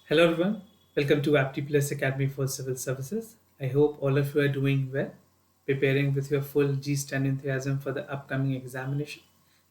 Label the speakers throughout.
Speaker 1: Hello everyone, welcome to Apti Plus Academy for Civil Services. I hope all of you are doing well, preparing with your full G-stand enthusiasm for the upcoming examination.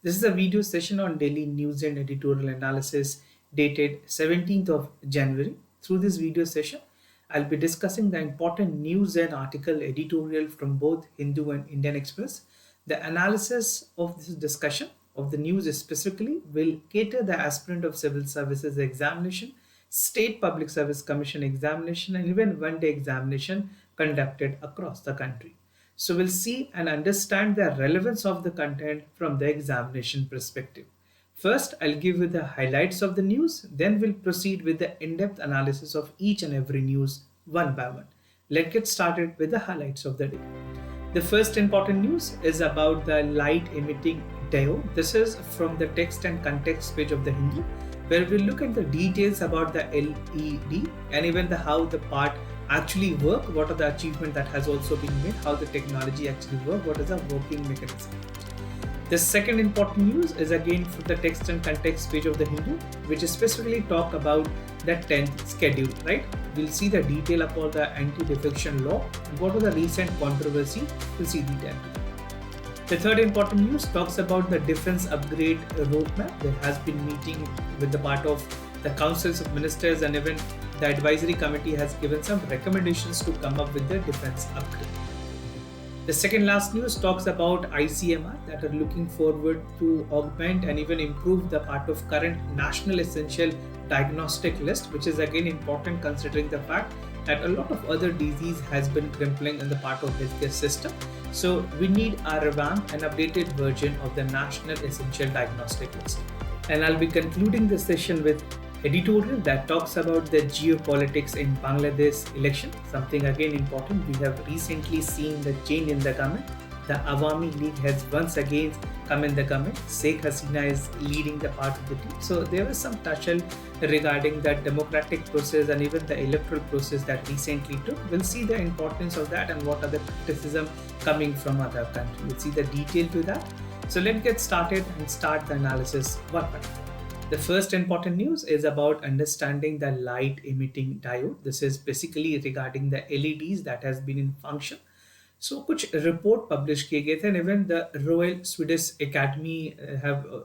Speaker 1: This is a video session on daily news and editorial analysis dated 17th of January. Through this video session, I'll be discussing the important news and article editorial from both Hindu and Indian Express. The analysis of this discussion of the news specifically will cater the aspirant of civil services examination, state public service commission examination, and even one-day examination conducted across the country. So we'll see and understand the relevance of the content from the examination perspective. First, I'll give you the highlights of the news, then we'll proceed with the in-depth analysis of each and every news one by one. Let's get started with the highlights of the day. The first important news is about the light emitting diode. This is from the text and context page of the Hindu, where we look at the details about the LED and even how the part actually work, what are the achievement that has also been made, how the technology actually work, what is the working mechanism. The second important news is again from the text and context page of the Hindu, which specifically talk about the 10th schedule, right? We'll see the detail about the anti-defection law and what was the recent controversy. We'll see detail. The third important news talks about the defense upgrade roadmap. There has been meeting with the part of the councils of ministers, and even the advisory committee has given some recommendations to come up with the defense upgrade. The second last news talks about ICMR that are looking forward to augment and even improve the part of current national essential diagnostic list, which is again important considering the fact that a lot of other disease has been crippling in the part of healthcare system. So we need a revamp and updated version of the national essential diagnostic list. And I'll be concluding this session with editorial that talks about the geopolitics in Bangladesh election, something again important. We have recently seen the change in the government. The Awami League has once again come in the government. Sheikh Hasina is leading the part of the team. So there was some touch regarding the democratic process and even the electoral process that recently took. We'll see the importance of that and what are the criticism coming from other countries. We'll see the detail to that. So let's get started and start the analysis one by one. The first important news is about understanding the light emitting diode. This is basically regarding the LEDs that has been in function. So कुछ report published किए गए थे and even the Royal Swedish Academy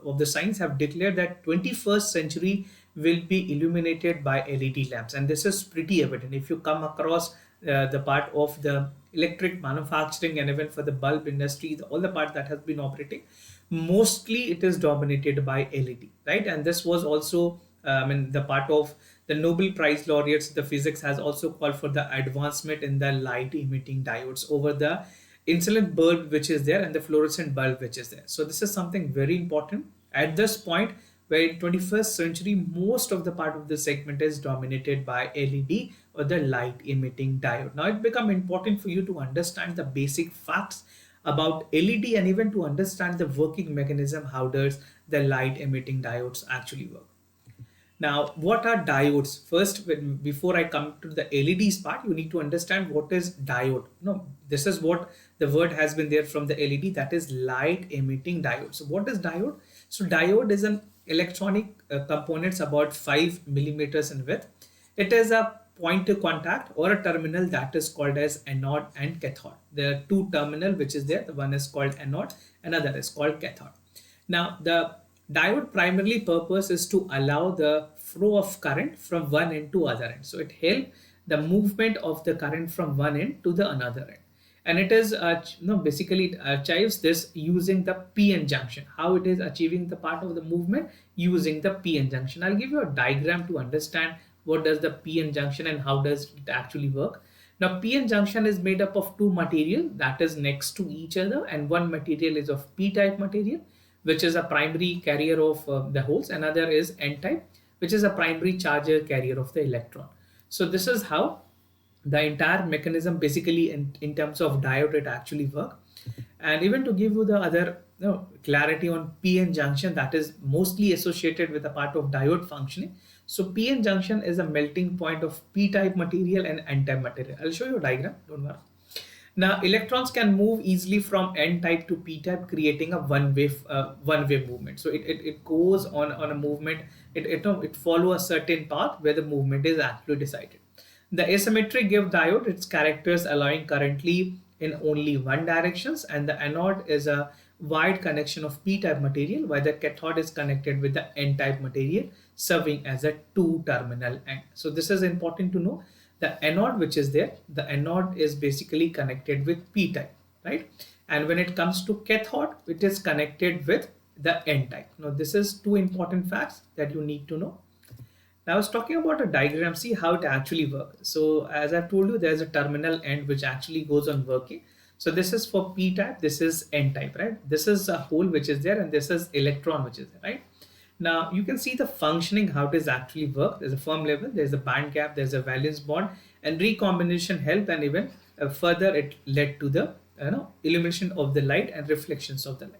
Speaker 1: of the Science have declared that 21st century will be illuminated by LED lamps, and this is pretty evident if you come across the part of the electric manufacturing and even for the bulb industry, all the part that has been operating, mostly it is dominated by LED, right? And this was also the part of the Nobel Prize laureates, the physics has also called for the advancement in the light emitting diodes over the insulin bulb which is there and the fluorescent bulb which is there. So this is something very important at this point, where in 21st century most of the part of the segment is dominated by LED or the light emitting diode. Now it become important for you to understand the basic facts about LED and even to understand the working mechanism, how does the light emitting diodes actually work. Now, what are diodes? First, before I come to the LEDs part, you need to understand what is diode. No, this is what the word has been there from the LED, that is light emitting diode. So what is diode? So diode is an electronic components about 5 millimeters in width. It is a point to contact or a terminal that is called as anode and cathode. There are two terminal which is there. The one is called anode, another is called cathode. Now the diode primarily purpose is to allow the flow of current from one end to other end. So it helps the movement of the current from one end to the another end. And it is basically it achieves this using the PN junction. How it is achieving the part of the movement using the PN junction. I'll give you a diagram to understand what does the PN junction and how does it actually work. Now PN junction is made up of two material that is next to each other, and one material is of P-type material, which is a primary carrier of the holes. Another is N-type, which is a primary charger carrier of the electron. So this is how the entire mechanism basically in terms of diode it actually work. And even to give you the other clarity on PN junction, that is mostly associated with a part of diode functioning. So PN junction is a melting point of P-type material and N-type material. I'll show you a diagram, don't worry. Now electrons can move easily from N-type to P-type, creating a one-way movement. So it goes on a movement It follow a certain path where the movement is actually decided. The asymmetry give diode its characters, allowing currently in only one directions, and the anode is a wide connection of p-type material, while the cathode is connected with the n-type material, serving as a two-terminal end. So this is important to know. The anode which is there, the anode is basically connected with p-type, right? And when it comes to cathode, it is connected with the n-type. Now this is two important facts that you need to know. Now I was talking about a diagram, see how it actually works. So as I've told you, there's a terminal end which actually goes on working. So this is for p type, this is n type, right? This is a hole which is there, and this is electron which is there, right? Now you can see the functioning, how it is actually work. There's a firm level, there's a band gap, there's a valence bond, and recombination help, and even further it led to the illumination of the light and reflections of the light.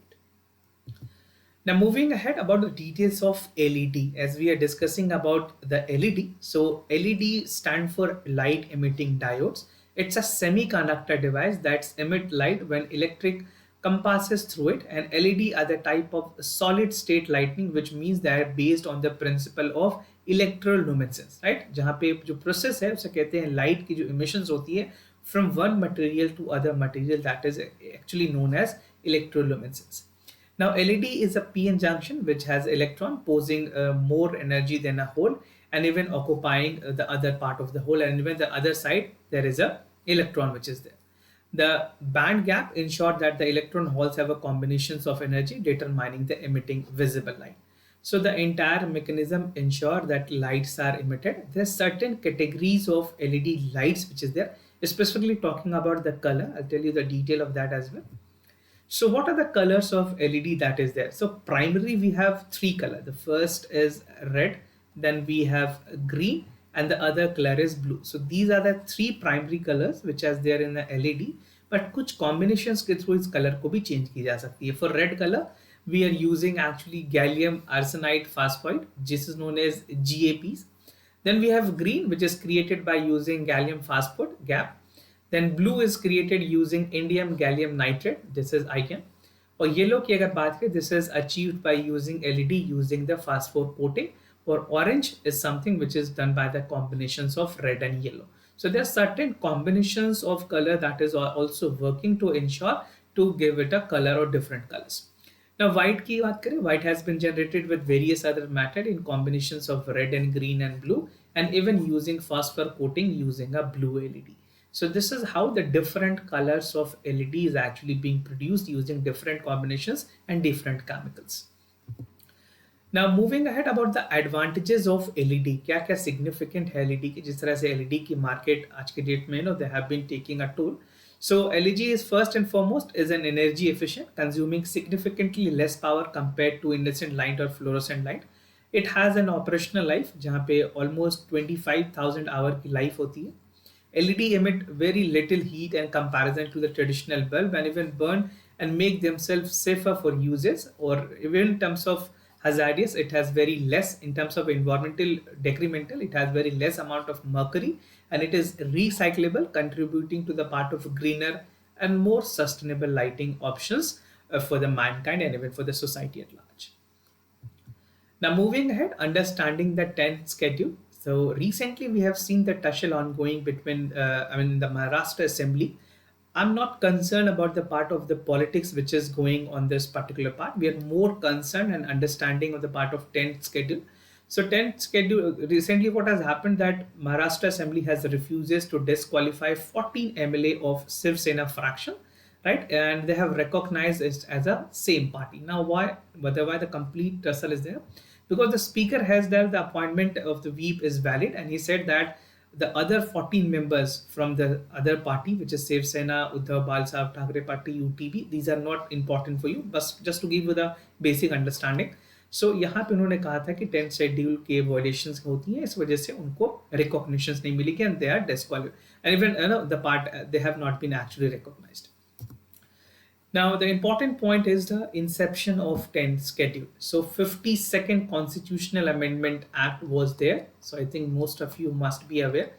Speaker 1: Now moving ahead about the details of LED, as we are discussing about the LED. So LED stand for light emitting diodes. It's a semiconductor device that emit light when electric passes through it, and LED are the type of solid state lightning, which means they are based on the principle of electroluminescence, right? जहाँ पे जो process है उसे कहते हैं light की जो emissions होती है from one material to other material, that is actually known as electroluminescence. Now LED is a p-n junction which has electron posing more energy than a hole, and even occupying the other part of the hole, and even the other side there is a electron which is there. The band gap ensures that the electron holes have a combinations of energy determining the emitting visible light. So the entire mechanism ensure that lights are emitted. There's certain categories of LED lights which is there, specifically talking about the color. I'll tell you the detail of that as well. So what are the colors of LED that is there? So primary we have three colors. The first is red, then we have green, and the other color is blue. So these are the three primary colors which is there in the LED. But कुछ combinations के through इस color को भी change की जा सकती है. For red color, we are using actually gallium arsenide phosphide, which is known as GAPs. Then we have green, which is created by using gallium phosphide (GAP). Then blue is created using indium gallium nitrate, this is IGAN. और yellow की अगर बात करें, this is achieved by using LED using the phosphor coating. Or orange is something which is done by the combinations of red and yellow. So there are certain combinations of color that is also working to ensure to give it a color or different colors. Now white की बात करें, white has been generated with various other method in combinations of red and green and blue, and even using phosphor coating using a blue LED. So this is how the different colors of LED is actually being produced using different combinations and different chemicals. Now moving ahead about the advantages of LED, क्या क्या significant है LED की, जिस तरह से LED की market आज के date में they have been taking a toll. So LED is first and foremost is an energy efficient, consuming significantly less power compared to incandescent light or fluorescent light. It has an operational life जहाँ पे almost 25,000 hour की life होती है. LED emit very little heat in comparison to the traditional bulb, and even burn and make themselves safer for uses, or even in terms of hazardous, it has very less in terms of environmental decremental, it has very less amount of mercury, and it is recyclable, contributing to the part of greener and more sustainable lighting options for the mankind and even for the society at large. Now moving ahead, understanding the 10th schedule. So recently we have seen the tussle ongoing between, the Maharashtra Assembly. I'm not concerned about the part of the politics which is going on this particular part. We are more concerned and understanding of the part of 10th schedule. So 10th schedule, recently what has happened that Maharashtra Assembly has refuses to disqualify 14 MLA of Shiv Sena fraction, right? And they have recognized it as a same party. Now why the complete tussle is there? Because the speaker has that the appointment of the whip is valid, and he said that the other 14 members from the other party, which is Shiv Sena, Uddhav Balsaheb Thackeray Party, UTB, these are not important for you, but just to give you the basic understanding. So यहाँ पे उन्होंने कहा था कि 10th schedule के violations होती हैं, इस वजह से उनको रिकॉग्निशंस नहीं मिली, and they are disqualified, and even the part they have not been actually recognized. Now, the important point is the inception of 10th schedule. So 52nd Constitutional Amendment Act was there. So I think most of you must be aware.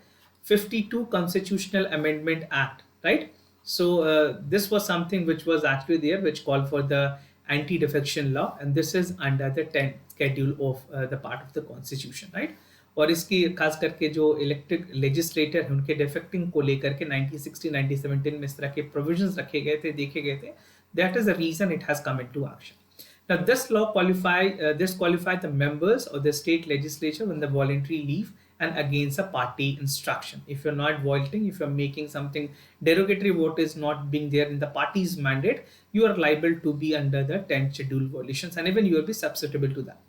Speaker 1: 52 Constitutional Amendment Act, right? So this was something which was actually there, which called for the anti-defection law, and this is under the 10th schedule of the part of the constitution, right? और इसकी खास करके जो elected legislator हैं उनके defecting को लेकर के 1960 1917 में इस तरह के प्रोविजंस रखे गए थे, देखे गए थे. That is the reason it has come into action. Now, this qualify the members of the state legislature when the voluntary leave and against a party instruction. If you're not violating, if you're making something derogatory, what is not being there in the party's mandate, you are liable to be under the 10th schedule violations, and even you will be susceptible to that.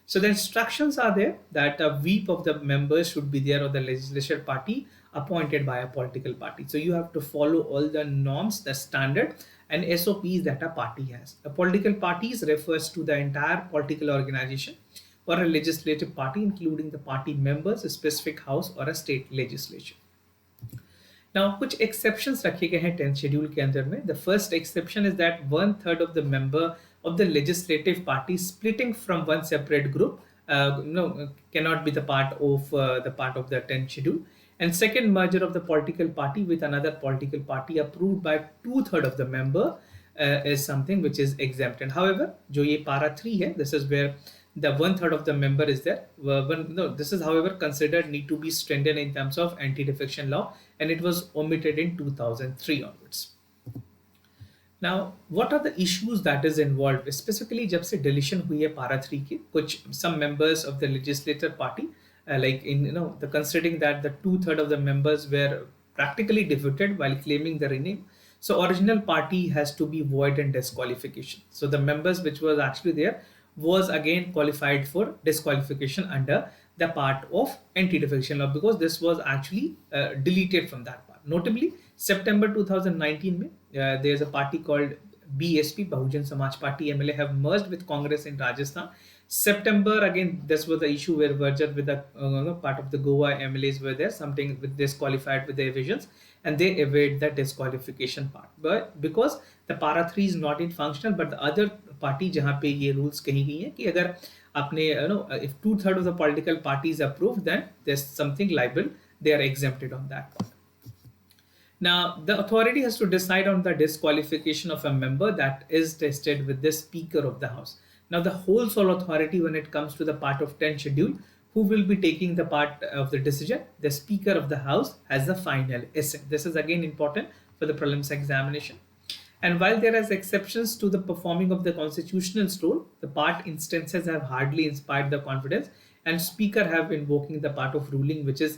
Speaker 1: So the instructions are there that a whip of the members should be there of the legislature party appointed by a political party. So you have to follow all the norms, the standard and SOPs that a party has. A political parties refers to the entire political organization or a legislative party, including the party members, a specific house or a state legislature. Now, कुछ exceptions रखे गए हैं 10th schedule के अंदर में. The first exception is that 1/3 of the member of the legislative party splitting from one separate group cannot be the part of the 10th schedule. And second, merger of the political party with another political party approved by 2/3 of the member is something which is exempted. However, जो ये para 3 है, this is where the 1/3 of the member is there. This is however considered need to be strengthened in terms of anti-defection law, and it was omitted in 2003 onwards. Now, what are the issues that is involved? Specifically, जब से deletion हुई है para 3 की, कुछ some members of the legislative party, like in the considering that the 2/3 of the members were practically defeated while claiming the rename. So original party has to be void and disqualification. So the members which was actually there was again qualified for disqualification under the part of anti-defection law, because this was actually deleted from that part. Notably, September 2019 mein, there is a party called BSP, Bahujan Samaj Party MLA, have merged with Congress in Rajasthan. September, again, this was the issue where merger with the part of the Goa MLAs were there, something with disqualified with the evasions, and they evade the disqualification part. But because the para 3 is not in functional, but the other party जहाँ पे ये rules कही गई हैं कि अगर आपने if 2/3 of the political parties approve, then there's something liable, they are exempted on that part. Now, the authority has to decide on the disqualification of a member that is tested with the Speaker of the House. Now, the whole sole authority when it comes to the part of 10th schedule, who will be taking the part of the decision? The Speaker of the House has the final essay. This is again important for the prelims examination. And while there are exceptions to the performing of the constitutional role, the part instances have hardly inspired the confidence, and Speaker have invoking the part of ruling which is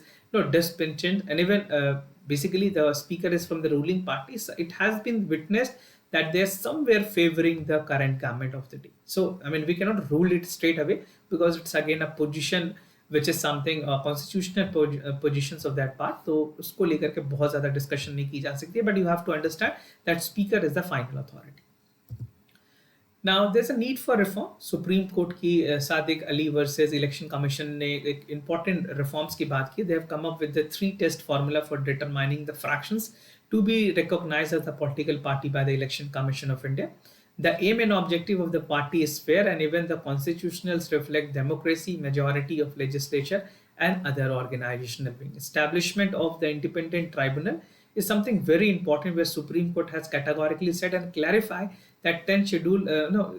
Speaker 1: dispensant, and even basically the Speaker is from the ruling party. So it has been witnessed that they're somewhere favoring the current government of the day. So I mean, we cannot rule it straight away, because it's again a position which is something constitutional positions of that part. तो उसको लेकर के बहुत ज़्यादा discussion नहीं की जा सकती है, but you have to understand that Speaker is the final authority. Now, there's a need for reform. Supreme Court की Sadiq Ali versus Election Commission ने एक important reforms की बात की. They have come up with the 3-test formula for determining the fractions to be recognized as the political party by the Election Commission of India. The aim and objective of the party is fair, and even the constitutionals reflect democracy, majority of legislature, and other organizational wing. Establishment of the independent tribunal is something very important, where Supreme Court has categorically said and clarified that 10th schedule,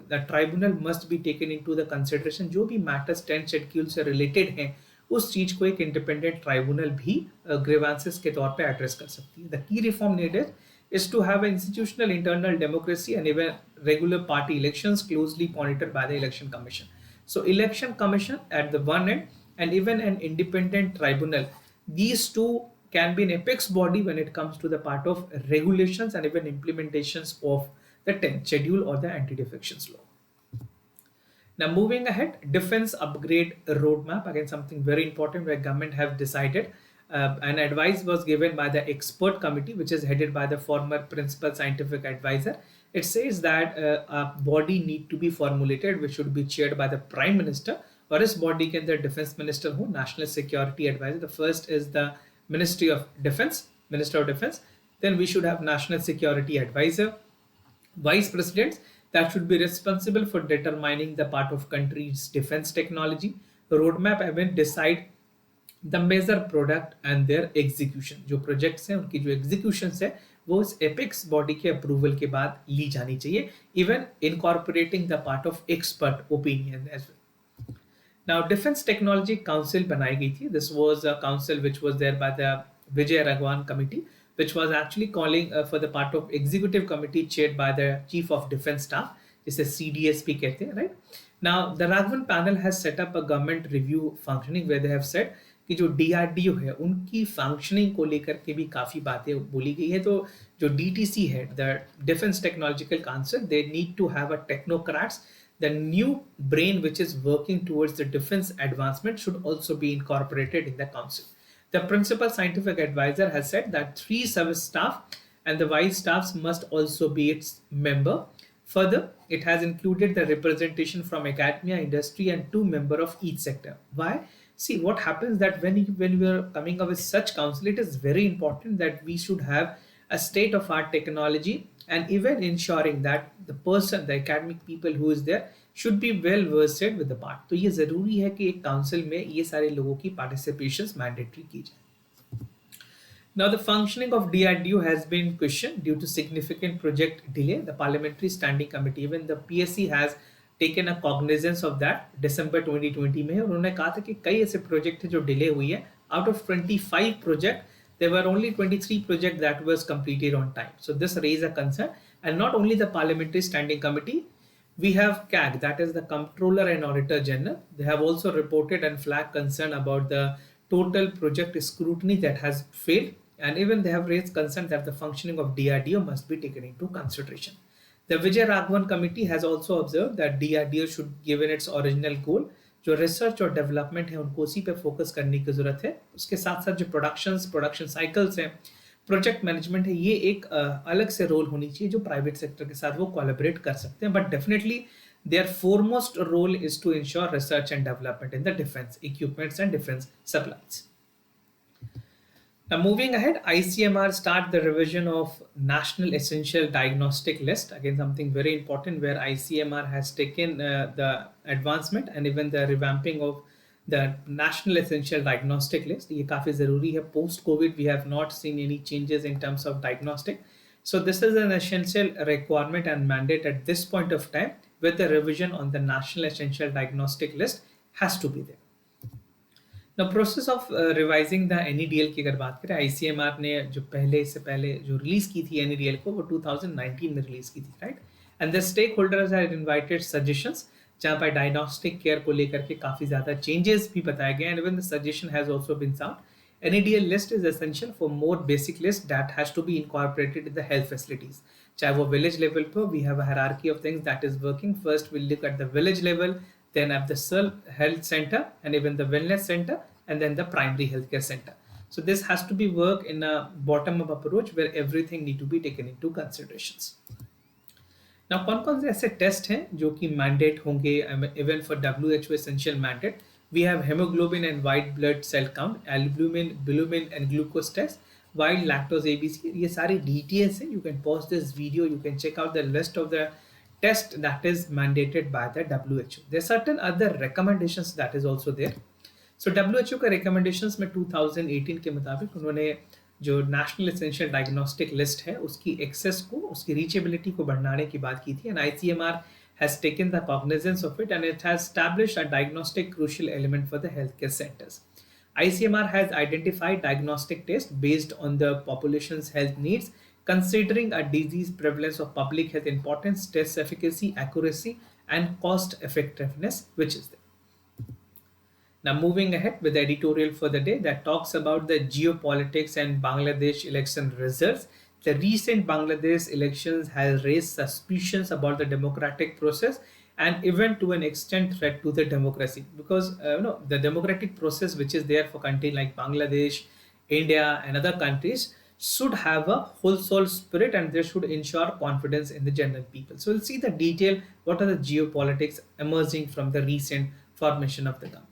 Speaker 1: the tribunal must be taken into the consideration. जो भी matters 10th schedule से related हैं, उस चीज को एक independent tribunal भी grievances के तौर पे address कर सकती है. The key reform needed is to have an institutional internal democracy and even regular party elections closely monitored by the Election Commission. So Election Commission at the one end and even an independent tribunal, these two can be an apex body when it comes to the part of regulations and even implementations of the 10th schedule or the anti-defections law. Now, moving ahead, defense upgrade roadmap, again something very important where government have decided. An advice was given by the expert committee, which is headed by the former principal scientific advisor. It says that a body need to be formulated, which should be chaired by the Prime Minister, or इस body के अंदर defense minister हो, national security advisor. The first is the Ministry of Defense, Minister of Defense. Then we should have national security advisor, vice presidents that should be responsible for determining the part of country's defense technology. The roadmap even decide the measure product and their execution. जो projects हैं उनकी जो executions है वो उस apex body के approval के बाद ली जानी चाहिए, even incorporating the part of expert opinion as well. Now, Defense Technology Council बनाई गई थी. This was a council which was there by the Vijay Raghavan Committee, which was actually calling for the part of executive committee chaired by the Chief of Defense Staff, जिसे CDSP कहते हैं, right? Now, the Raghavan panel has set up a government review functioning where they have said कि जो DRDO है उनकी functioning को लेकर के भी काफ़ी बातें बोली गई है. तो जो DTC है, the defence technological council, they need to have a technocrats. The new brain which is working towards the defense advancement should also be incorporated in the council. The principal scientific advisor has said that 3 service staff and the vice staffs must also be its member. Further, it has included the representation from academia, industry, and 2 members of each sector. Why? See, what happens that when we are coming up with such council, it is very important that we should have a state of art technology, and even ensuring that the person, the academic people who is there should be well versed with the part. तो ये ज़रूरी है कि एक council में ये सारे लोगों की पार्टिसिपेशन मैंडेटरी की जाए. Now, the functioning of DRDO has been questioned due to significant project delay. The Parliamentary Standing Committee, even the PSC, has taken a cognizance of that. December 2020 में उन्होंने कहा था कि कई ऐसे प्रोजेक्ट जो डिले हुई है. Out of 25 project, there were only 23 projects that was completed on time. So this raised a concern. And not only the Parliamentary Standing Committee, we have CAG, that is the Comptroller and Auditor General. They have also reported and flagged concern about the total project scrutiny that has failed. And even they have raised concern that the functioning of DRDO must be taken into consideration. The Vijay Raghavan Committee has also observed that DRDO should, given its original goal, जो research और development है उनको उसी पे focus करने की ज़रूरत है. उसके साथ साथ जो प्रोडक्शन साइकिल्स हैं, प्रोजेक्ट मैनेजमेंट है, ये एक अलग से रोल होनी चाहिए जो प्राइवेट सेक्टर के साथ वो कोलैबोरेट कर सकते हैं. But definitely their foremost role is to ensure research and development in the defence equipments and defence supplies. Now, moving ahead, ICMR start the revision of National Essential Diagnostic List. Again, something very important where ICMR has taken the advancement and even the revamping of the National Essential Diagnostic List. ये काफ़ी ज़रूरी है. Post COVID, we have not seen any changes in terms of diagnostic. So this is an essential requirement and mandate at this point of time, where the revision on the National Essential Diagnostic List has to be there. Now, process of revising the NEDL की अगर बात करें, ICMR ने जो इससे पहले जो release की थी NEDL को, वो 2019 में रिलीज की थी, right. And the stakeholders have invited suggestions, जहाँ पर डायग्नोस्टिक केयर को लेकर के काफ़ी ज़्यादा चेंजेस भी बताए गए. And even the suggestion has also been sound. NEDL list is essential for more basic list that has to be incorporated in the health facilities. चाहे वो village level पर, we have a hierarchy of things that is working. First, we'll look at the village level, then at the health center, and even the wellness center, and then the primary healthcare center. So this has to be work in a bottom-up approach where everything need to be taken into considerations. Now, कौन-कौन से ऐसे test हैं जो कि mandate होंगे even for WHO essential mandate? We have hemoglobin and white blood cell count, albumin, bilirubin, and glucose test, wild lactose ABC. ये सारी details हैं. You can pause this video. You can check out the list of the test that is mandated by the WHO. There are certain other recommendations that is also there. So WHO का recommendations में 2018 के मुताबिक उन्होंने जो national essential diagnostic list है उसकी access को, उसकी रीचेबिलिटी को बढ़ाने की बात की थी. And ICMR has taken the cognizance of it and it has established a diagnostic crucial element for the healthcare centers. ICMR has identified diagnostic tests based on the population's health needs, considering a disease prevalence of public health importance, test efficacy, accuracy, and cost effectiveness, which is there. Now, moving ahead with the editorial for the day that talks about the geopolitics and Bangladesh election results. The recent Bangladesh elections has raised suspicions about the democratic process and even to an extent threat to the democracy, because the democratic process which is there for countries like Bangladesh, India, and other countries should have a wholesale spirit and they should ensure confidence in the general people. So we'll see the detail what are the geopolitics emerging from the recent formation of the government.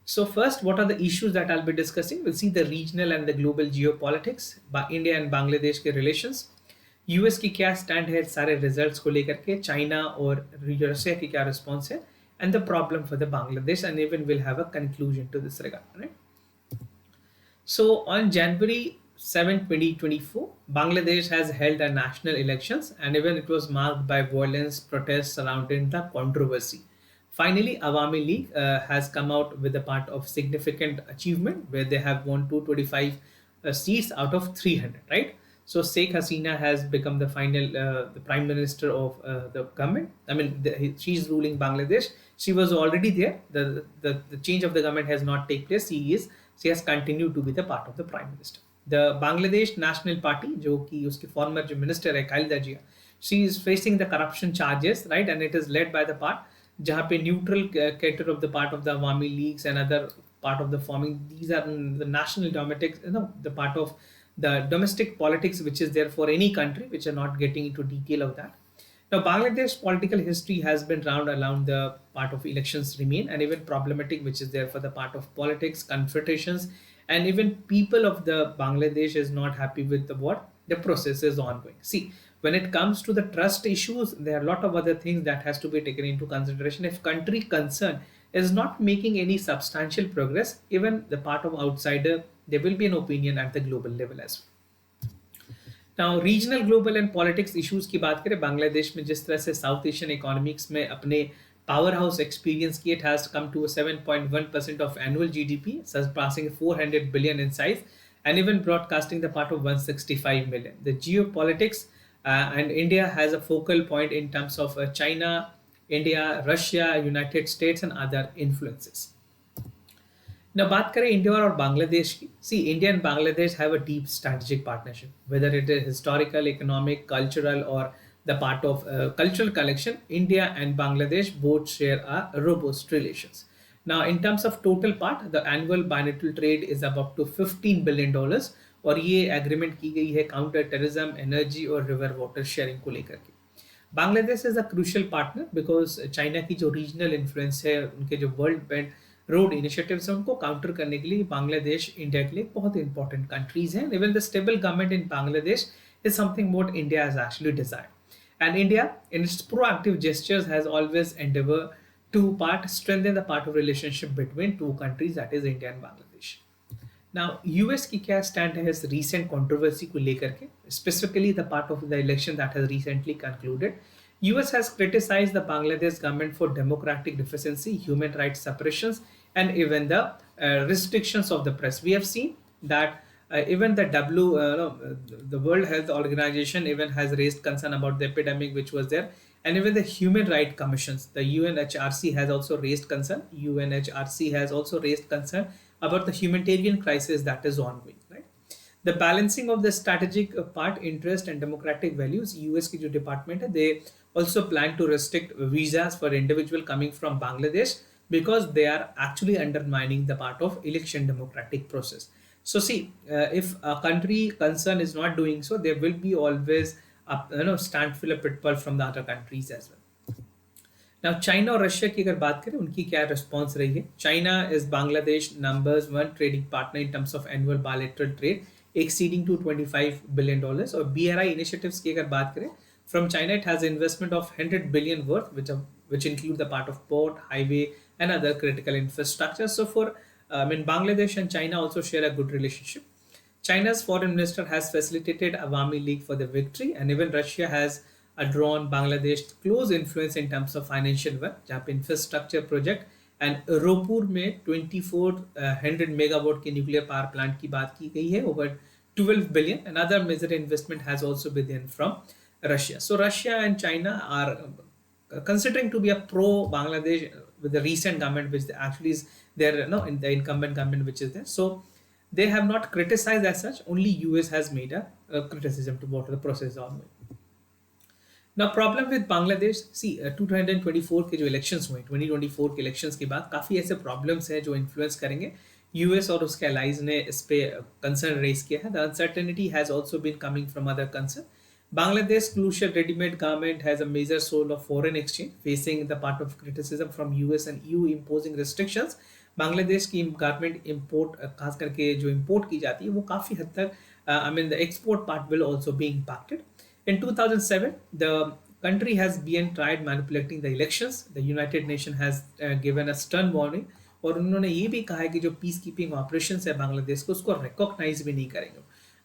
Speaker 1: So first, what are the issues that I'll be discussing? We'll see the regional and the global geopolitics, India and Bangladesh के relations, US की क्या stand है सारे results को लेकर के, China और Russia की क्या response है, and the problem for the Bangladesh, and even we'll have a conclusion to this regard. Right? So on January 7, 2024, Bangladesh has held a national elections and even it was marked by violence protests surrounding the controversy. Finally, Awami League has come out with a part of significant achievement where they have won 225 seats out of 300, right? So Sheikh Hasina has become the prime minister of the government. I mean, she's ruling Bangladesh. She was already there. The change of the government has not taken place. She has continued to be the part of the prime minister. The Bangladesh National Party, जो कि उसके former जो minister है खालिदा जिया, she is facing the corruption charges, right? And it is led by the part जहाँ पे neutral character of the part of the Awami Leagues and other part of the forming. These are the national domestic, the part of the domestic politics which is there for any country, which are not getting into detail of that. Now, Bangladesh political history has been round around the part of elections remain and even problematic, which is there for the part of politics, confrontations, and even people of the Bangladesh is not happy with the what the process is ongoing. See, when it comes to the trust issues, there are a lot of other things that has to be taken into consideration. If country concern is not making any substantial progress, even the part of outsider, there will be an opinion at the global level as well. Now regional global and politics issues की बात करें बांग्लादेश में जिस तरह से south Asian economics में अपने powerhouse experience किए it has come to 7.1% of annual GDP, surpassing 400 billion in size, and even broadcasting the part of 165 million. The geopolitics and India has a focal point in terms of China, India, Russia, United States, and other influences. Now, बात करें India और बांग्लादेश की. See, India and Bangladesh have a deep strategic partnership, whether it is historical, economic, cultural, or the part of cultural collection. India and Bangladesh both share a robust relations. Now, in terms of total part, the annual bilateral trade is about to $15 billion, और ये agreement की गई है counter terrorism, energy और river water sharing को लेकर के. Bangladesh is a crucial partner because China की जो रीजनल इन्फ्लुएंस है, उनके जो वर्ल्ड बेल्ट रोड इनिशिएटिव्स हैं, उनको काउंटर करने के लिए बांग्लादेश इंडिया के लिए बहुत इंपॉर्टेंट कंट्रीज हैं. Even the stable government in Bangladesh is something what India has actually desired. And India, in its proactive gestures, has always endeavored to strengthen the part of relationship between two countries, that is India and Bangladesh. Now, US की क्या stand है इस recent controversy को लेकर के, specifically the part of the election that has recently concluded. US has criticized the Bangladesh government for democratic deficiency, human rights suppressions, and even the restrictions of the press. We have seen that even the World Health Organization even has raised concern about the epidemic which was there, and even the Human Rights Commissions, the UNHRC has also raised concern. UNHRC has also raised concern about the humanitarian crisis that is ongoing. Right, the balancing of the strategic part, interest, and democratic values. US की जो department है, they also plan to restrict visas for individual coming from Bangladesh because they are actually undermining the part of election democratic process. So see, if a country concern is not doing so, there will be always stand full of pitfall from the other countries as well. Now, China और Russia की अगर बात करें उनकी क्या response रही है. China is Bangladesh numbers one trading partner in terms of annual bilateral trade exceeding to $25 billion. और BRI initiatives की अगर बात करें, from China it has investment of 100 billion worth, which include the part of port, highway, and other critical infrastructure. So for Bangladesh and China also share a good relationship. China's foreign minister has facilitated Awami League for the victory, and even Russia has drawn Bangladesh close influence in terms of financial wealth, जहाँ पे infrastructure project and रोपुर में 2400 megawatt के nuclear power plant की बात की गई है, over 12 billion. Another major investment has also been in from Russia. So Russia and China are considering to be a pro Bangladesh with the recent government, which actually is there, in the incumbent government which is there. So they have not criticized as such. Only US has made a criticism to what the process is ongoing. Now problem with Bangladesh, see 2024 के जो elections हुए, 2024 के elections के बाद काफ़ी ऐसे problems हैं जो influence करेंगे. US और उसके allies ने इस पे concern raise किया है. The uncertainty has also been coming from other concern. Bangladesh crucial ready-made garment has a major source of foreign exchange, facing the part of criticism from US and EU imposing restrictions. Bangladesh की garment import खास करके जो import की जाती है वो काफ़ी हद तक the export part will also be impacted. In 2007, the country has been tried manipulating the elections. The United Nations has given a stern warning, और उन्होंने ये भी कहा है कि जो पीस कीपिंग ऑपरेशंस है बांग्लादेश को, उसको रिकॉग्नाइज भी नहीं करेंगे.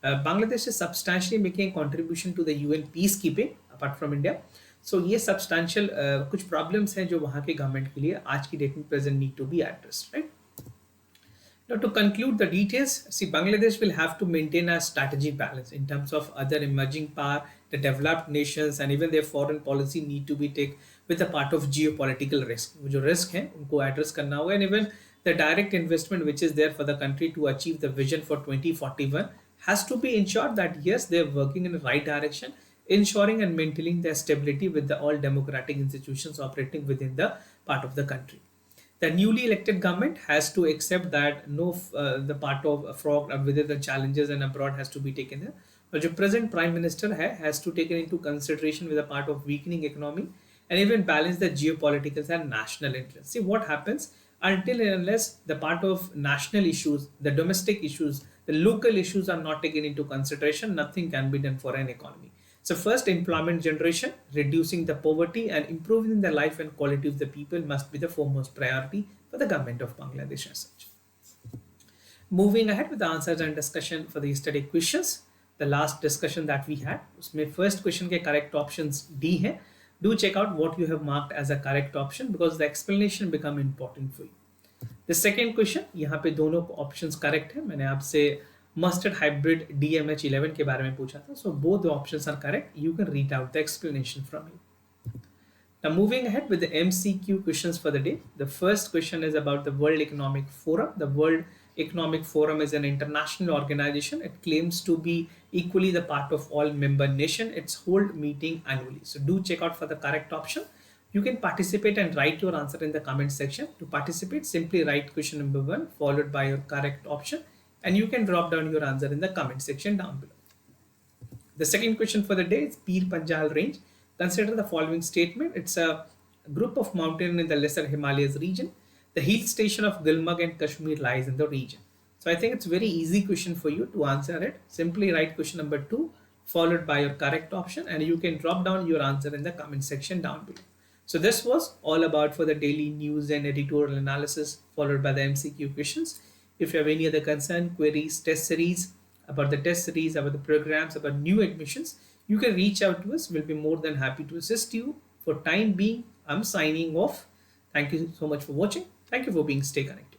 Speaker 1: Bangladesh is substantially making a contribution to the UN peacekeeping apart from India. So ये substantial कुछ problems हैं जो वहाँ के government के लिए आज की date में present need to be addressed, right? Now, to conclude the details, see, Bangladesh will have to maintain a strategy balance in terms of other emerging power, the developed nations, and even their foreign policy need to be taken with a part of geopolitical risk. जो risk है उनको address करना होगा, and even the direct investment which is there for the country to achieve the vision for 2041 has to be ensured that yes, they're working in the right direction, ensuring and maintaining their stability with the all democratic institutions operating within the part of the country. The newly elected government has to accept that no the part of fraud within the challenges and abroad has to be taken there. But the present prime minister has to take it into consideration with a part of weakening economy and even balance the geopolitics and national interests. See what happens until and unless the part of national issues, the domestic issues, the local issues are not taken into consideration, nothing can be done for an economy. So first, employment generation, reducing the poverty and improving the life and quality of the people must be the foremost priority for the government of Bangladesh as such. Moving ahead with the answers and discussion for the yesterday questions, the last discussion that we had, उसमें first question के correct options D है. Do check out what you have marked as a correct option because the explanation become important for you. The second question, यहाँ पे दोनों options correct है. मैंने आपसे mustard hybrid DMH11 के बारे में पूछा था. So both the options are correct. You can read out the explanation from it. Now moving ahead with the MCQ questions for the day. The first question is about the World Economic Forum. The World Economic Forum is an international organization. It claims to be equally the part of all member nations. It's hold meeting annually. So do check out for the correct option. You can participate and write your answer in the comment section. To participate, simply write question number 1 followed by your correct option, and you can drop down your answer in the comment section down below. The second question for the day is Pir Panjal range. Consider the following statement. It's a group of mountains in the Lesser Himalayas region. The hill station of Gulmarg and Kashmir lies in the region. So I think it's very easy question for you to answer it. Simply write question number 2 followed by your correct option, and you can drop down your answer in the comment section down below. So this was all about for the daily news and editorial analysis followed by the MCQ questions. If you have any other concern, queries, test series, about the test series, about the programs, about new admissions, you can reach out to us. We'll be more than happy to assist you. For time being, I'm signing off. Thank you so much for watching. Thank you for being stay connected.